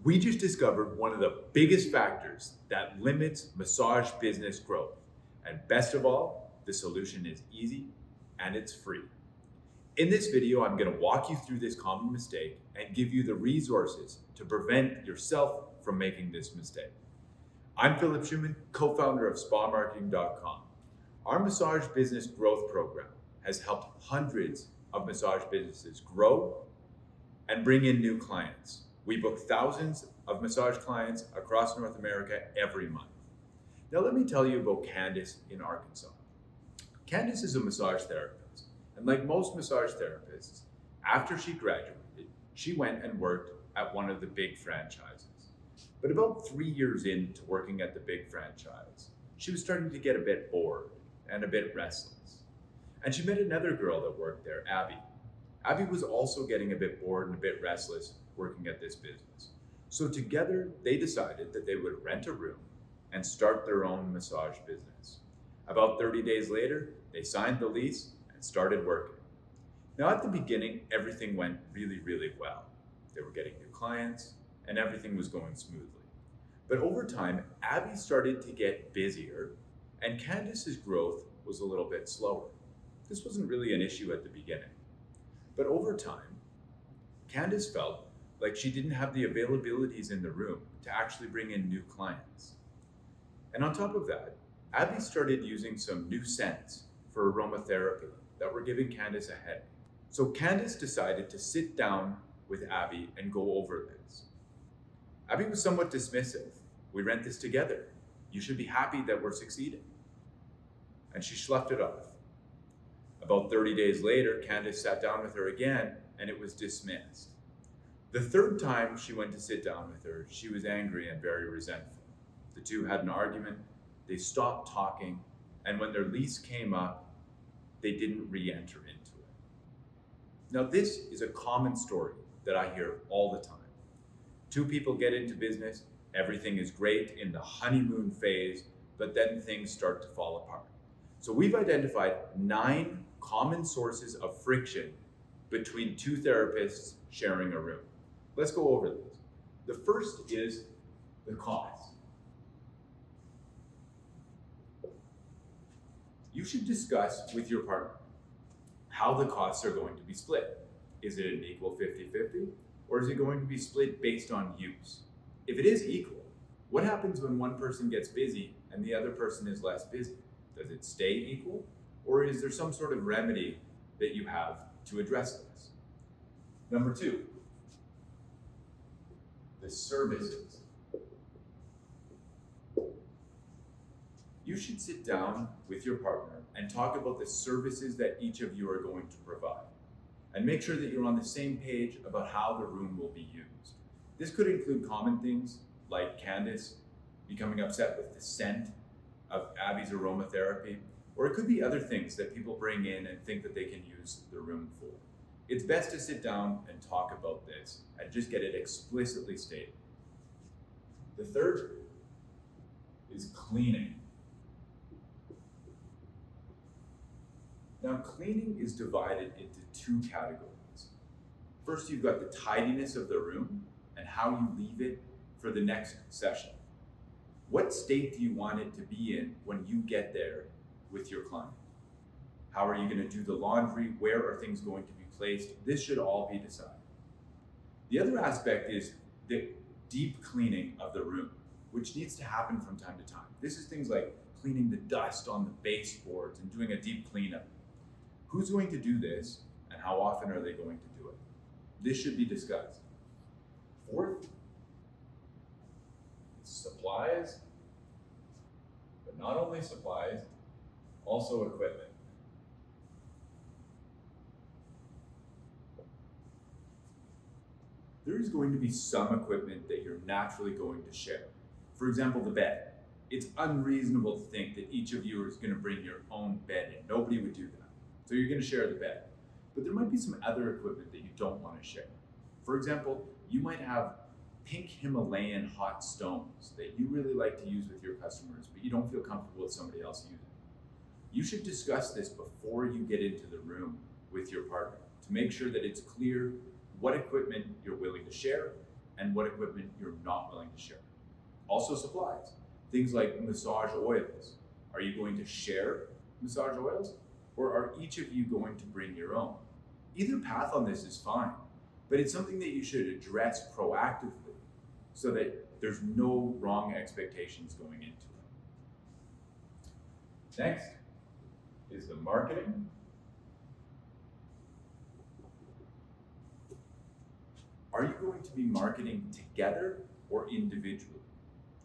We just discovered one of the biggest factors that limits massage business growth. And best of all, the solution is easy and it's free. In this video, I'm going to walk you through this common mistake and give you the resources to prevent yourself from making this mistake. I'm Philip Schumann, co-founder of SpaMarketing.com. Our massage business growth program has helped hundreds of massage businesses grow and bring in new clients. We book thousands of massage clients across North America every month. Now let me tell you about Candice in Arkansas. Candice is a massage therapist, and like most massage therapists, after she graduated, she went and worked at one of the big franchises. But about 3 years into working at the big franchise, she was starting to get a bit bored and a bit restless. And she met another girl that worked there, Abby. Abby was also getting a bit bored and a bit restless working at this business. So together, they decided that they would rent a room and start their own massage business. About 30 days later, they signed the lease and started working. Now at the beginning, everything went really, really well. They were getting new clients and everything was going smoothly. But over time, Abby started to get busier and Candice's growth was a little bit slower. This wasn't really an issue at the beginning. But over time, Candice felt like she didn't have the availabilities in the room to actually bring in new clients. And on top of that, Abby started using some new scents for aromatherapy that were giving Candice a headache. So Candice decided to sit down with Abby and go over this. Abby was somewhat dismissive. We rent this together. You should be happy that we're succeeding. And she sloughed it off. About 30 days later, Candice sat down with her again and it was dismissed. The third time she went to sit down with her, she was angry and very resentful. The two had an argument, they stopped talking, and when their lease came up, they didn't re-enter into it. Now this is a common story that I hear all the time. Two people get into business, everything is great in the honeymoon phase, but then things start to fall apart. So we've identified 9 common sources of friction between two therapists sharing a room. Let's go over these. The first is the cost. You should discuss with your partner how the costs are going to be split. Is it an equal 50-50, or is it going to be split based on use? If it is equal, what happens when one person gets busy and the other person is less busy? Does it stay equal, or is there some sort of remedy that you have to address this? Number 2, the services. You should sit down with your partner and talk about the services that each of you are going to provide, and make sure that you're on the same page about how the room will be used. This could include common things like Candice becoming upset with the scent of Abby's aromatherapy, or it could be other things that people bring in and think that they can use the room for. It's best to sit down and talk about this and just get it explicitly stated. The third is cleaning. Now, cleaning is divided into 2 categories. First, you've got the tidiness of the room and how you leave it for the next session. What state do you want it to be in when you get there with your client? How are you going to do the laundry? Where are things going to be placed? This should all be decided. The other aspect is the deep cleaning of the room, which needs to happen from time to time. This is things like cleaning the dust on the baseboards and doing a deep cleanup. Who's going to do this and how often are they going to do it? This should be discussed. Fourth, supplies, but not only supplies, also equipment. There is going to be some equipment that you're naturally going to share. For example, the bed. It's unreasonable to think that each of you is going to bring your own bed in. Nobody would do that. So you're going to share the bed. But there might be some other equipment that you don't want to share. For example, you might have pink Himalayan hot stones that you really like to use with your customers, but you don't feel comfortable with somebody else using. You should discuss this before you get into the room with your partner to make sure that it's clear what equipment you're willing to share and what equipment you're not willing to share. Also supplies, things like massage oils. Are you going to share massage oils, or are each of you going to bring your own? Either path on this is fine, but it's something that you should address proactively so that there's no wrong expectations going into it. Next is the marketing. Are you going to be marketing together or individually?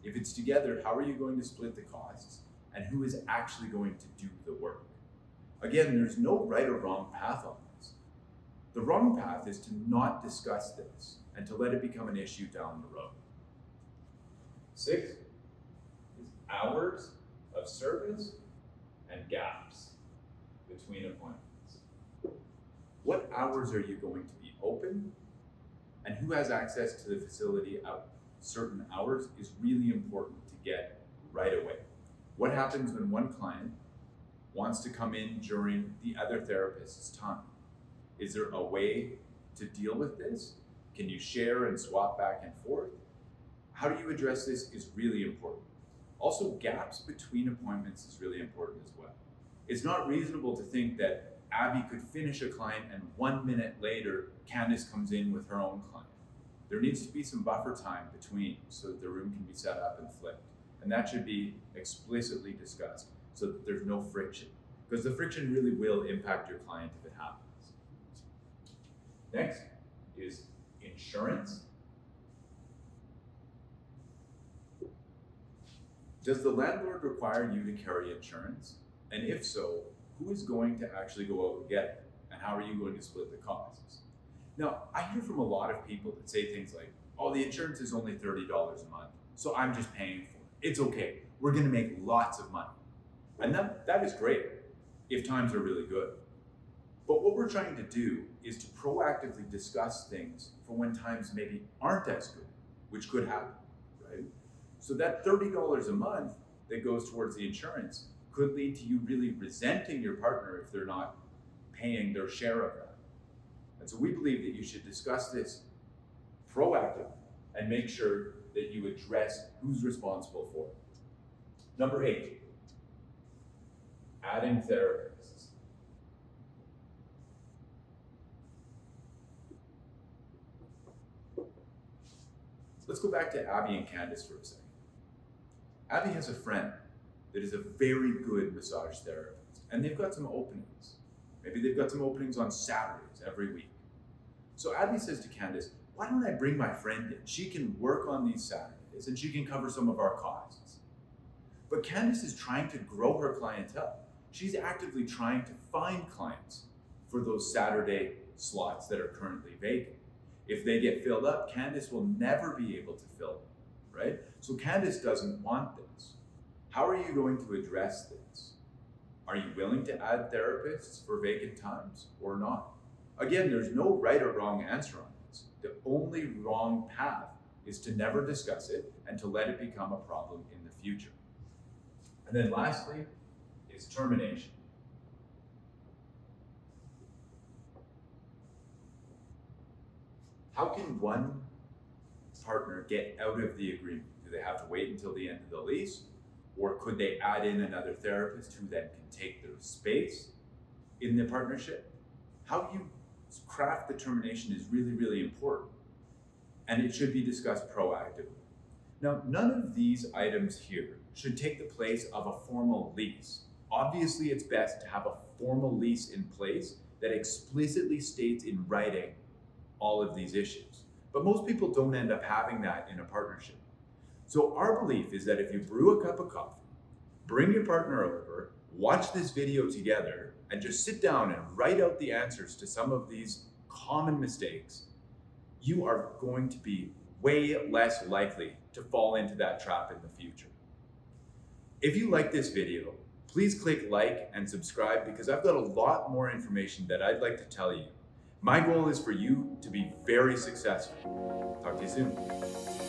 If it's together, how are you going to split the costs? And who is actually going to do the work? Again, there's no right or wrong path on this. The wrong path is to not discuss this and to let it become an issue down the road. 6 is hours of service and gaps between appointments. What hours are you going to be open? And who has access to the facility at certain hours is really important to get right away. What happens when one client wants to come in during the other therapist's time? Is there a way to deal with this? Can you share and swap back and forth? How do you address this is really important. Also, gaps between appointments is really important as well. It's not reasonable to think that Abby could finish a client and 1 minute later, Candice comes in with her own client. There needs to be some buffer time between so that the room can be set up and flipped. And that should be explicitly discussed so that there's no friction, because the friction really will impact your client if it happens. Next is insurance. Does the landlord require you to carry insurance? And if so, who is going to actually go out and get it? And how are you going to split the costs? Now, I hear from a lot of people that say things like, oh, the insurance is only $30 a month, so I'm just paying for it. It's okay. We're going to make lots of money. And that is great if times are really good. But what we're trying to do is to proactively discuss things for when times maybe aren't as good, which could happen, right? So that $30 a month that goes towards the insurance could lead to you really resenting your partner if they're not paying their share of that. And so we believe that you should discuss this proactively and make sure that you address who's responsible for it. Number 8, adding therapists. Let's go back to Abby and Candice for a second. Abby has a friend that is a very good massage therapist, and they've got some openings. Maybe they've got some openings on Saturdays every week. So Abby says to Candice, why don't I bring my friend in? She can work on these Saturdays and she can cover some of our costs. But Candice is trying to grow her clientele. She's actively trying to find clients for those Saturday slots that are currently vacant. If they get filled up, Candice will never be able to fill them, right? So Candice doesn't want this. How are you going to address this? Are you willing to add therapists for vacant times or not? Again, there's no right or wrong answer on this. The only wrong path is to never discuss it and to let it become a problem in the future. And then lastly is termination. How can one partner get out of the agreement? Do they have to wait until the end of the lease? Or could they add in another therapist who then can take their space in the partnership? How you craft the termination is really, really important. And it should be discussed proactively. Now, none of these items here should take the place of a formal lease. Obviously, it's best to have a formal lease in place that explicitly states in writing all of these issues. But most people don't end up having that in a partnership. So our belief is that if you brew a cup of coffee, bring your partner over, watch this video together, and just sit down and write out the answers to some of these common mistakes, you are going to be way less likely to fall into that trap in the future. If you like this video, please click like and subscribe because I've got a lot more information that I'd like to tell you. My goal is for you to be very successful. Talk to you soon.